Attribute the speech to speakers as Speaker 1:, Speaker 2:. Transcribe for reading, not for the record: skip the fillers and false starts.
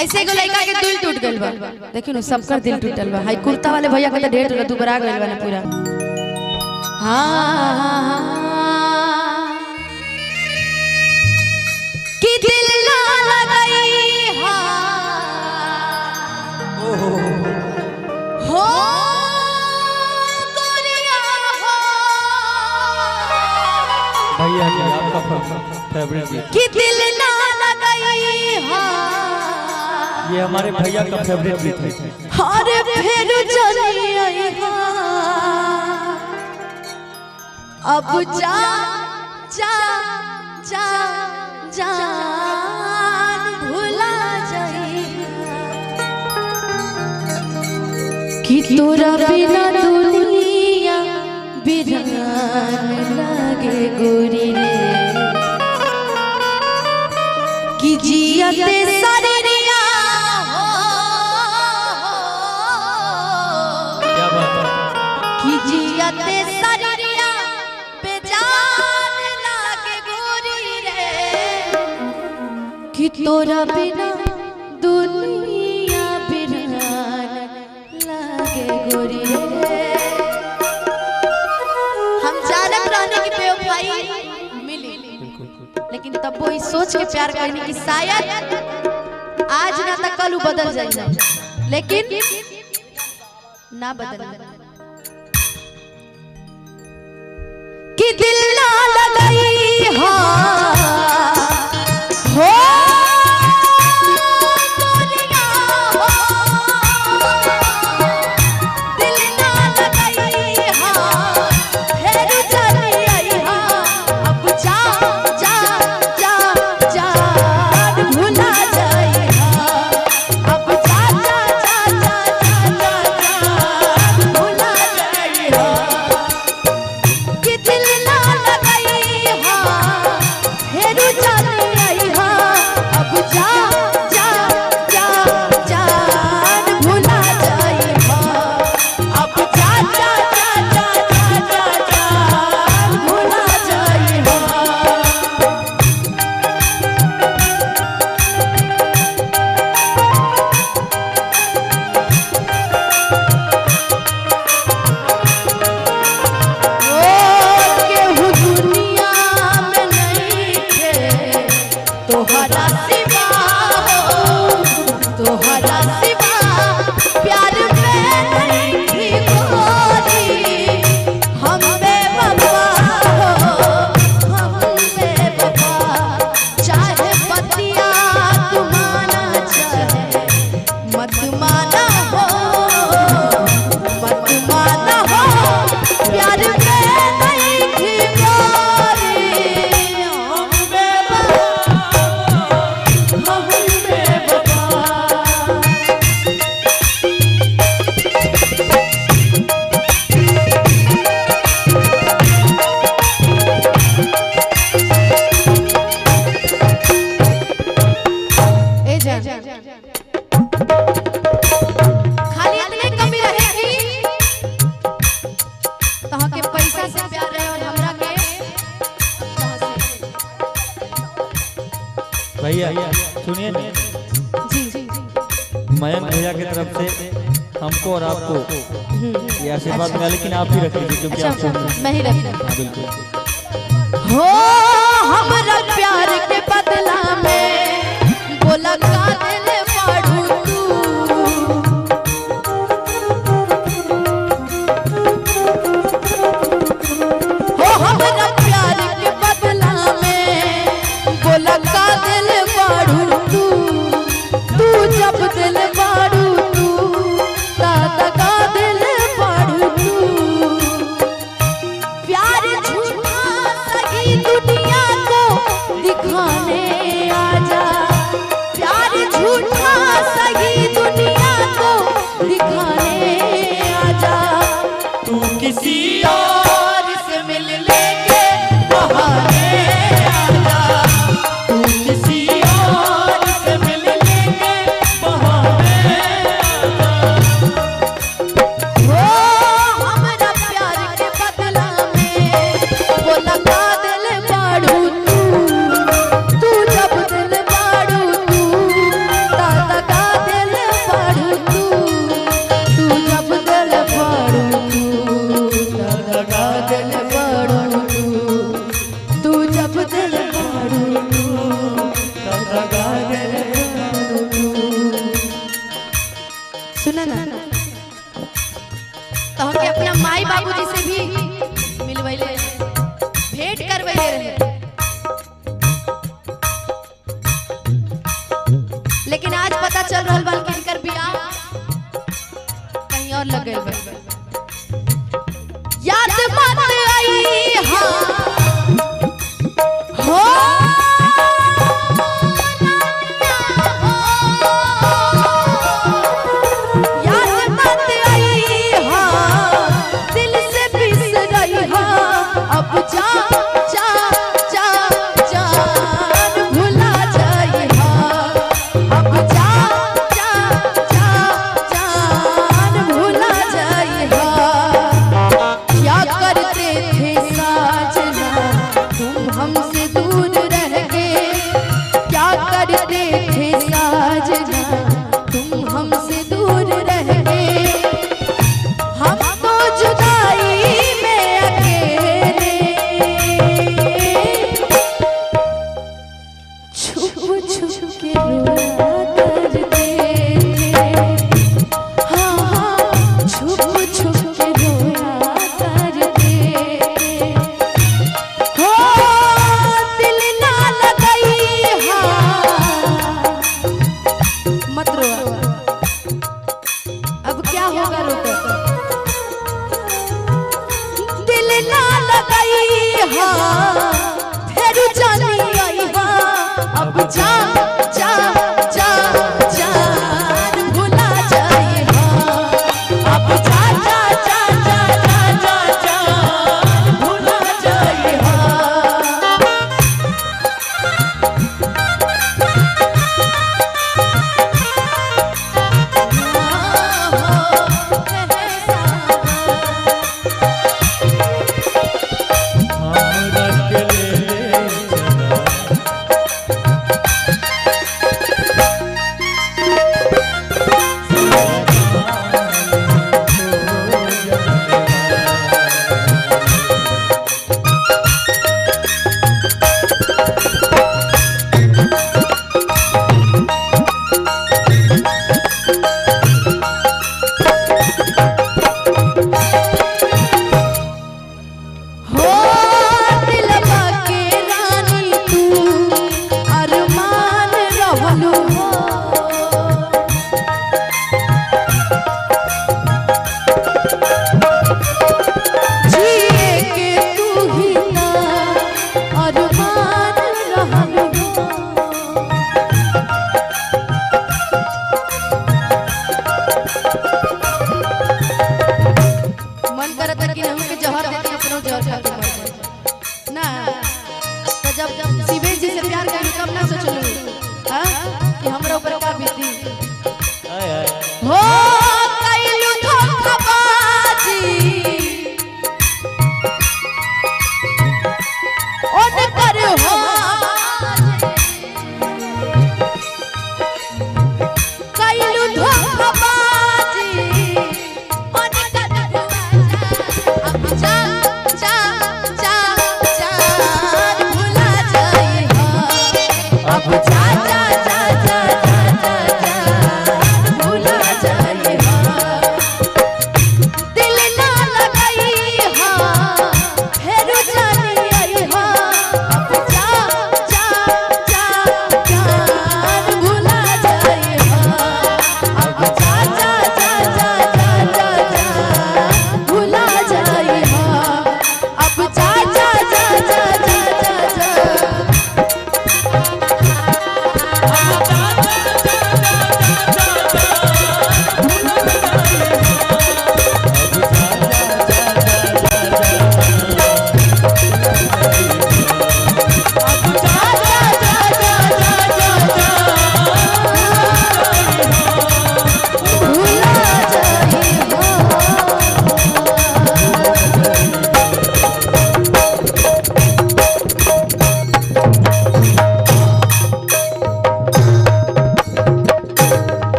Speaker 1: ऐसे एगो लड़का के दिल टूट गइल बा। देखियो ना सबकर दिल टूटल बा। हाई कुर्ता वाले भैया के तो ढेर टूटल दुबरा गइल बा ना पूरा। हां कि दिल ना लगाई हां हो गोरिया हो
Speaker 2: भैया जी आपका फेवरेट गीत
Speaker 1: कि दिल ना लगाई हां
Speaker 2: ये हमारे भैया का फेवरेट गीत है।
Speaker 1: अरे फिर चली आई अब जा जा जा जान भुला जाई कि तोरा बिना दुनिया बिरान लगे गोरी रे कि जियते शरीरिया हो
Speaker 2: क्या बात है
Speaker 1: कि जियते शरीरिया बेजान लागे गोरी रे कि तोरा बिना दुनिया बिरान लागे गोरी रे। हम जानत रहने की बेवफाई मिली लेकिन तब वो इस सोच के प्यार करनी कि शायद आज ना तो कल बदल जाए लेकिन ना बदल कि दिल ना लगाई हो गोरिया हो दिल ना लगाई हो फिर चली आई हो अब जा जा जा जान भुला जाई हो अब जा जा जा जा जान भुला जाई हो कि दिल ना लगाई हो फिर चली आई हो अब जा जा जा जान भुला जाई हो अब जा जा जा जा जान भुला जाई हो। केहू दुनिया में नहीं थे तोहरा सिवा हो तोहरा सिवा प्यार में नहीं थी गोरी हम बेवफा हो हम बेवफा चाहे पतिया तू माना चाहे मत माना हो मत माना हो प्यार में नहीं थी गोरी हम बेवफा हम बेवफा। ए जा खाली इतने कमी रहेगी तहाँ के पैसा से प्यार रहे और हमरा के तहाँ से
Speaker 2: भैया सुनिए ना
Speaker 1: जी जी
Speaker 2: मयंक भैया की तरफ से हमको और आपको ये आशीर्वाद मिला लेकिन आप ही रख लीजिए क्योंकि
Speaker 1: अच्छा
Speaker 2: आपको
Speaker 1: अच्छा मैं ही रख
Speaker 2: हाँ, बिल्कुल
Speaker 1: हो हमरा प्यार के बदला में बोला का दिल पाड़ू तू हो हमरा प्यार के बदला में बोला का दिल पाड़ू तू जब दिल पाड़ू तू दादा का दिल पाड़ू तू प्यार झूठा सही दुनिया को दिखाने आ जा सुना ना तो हम अपना माई बाबूजी से भी मिलवैले भेंट करवैले रहे, लेकिन आज पता चल रहा बा कि इनकर बियाह कहीं और लग गइल बा। याद मत आई हाँ हो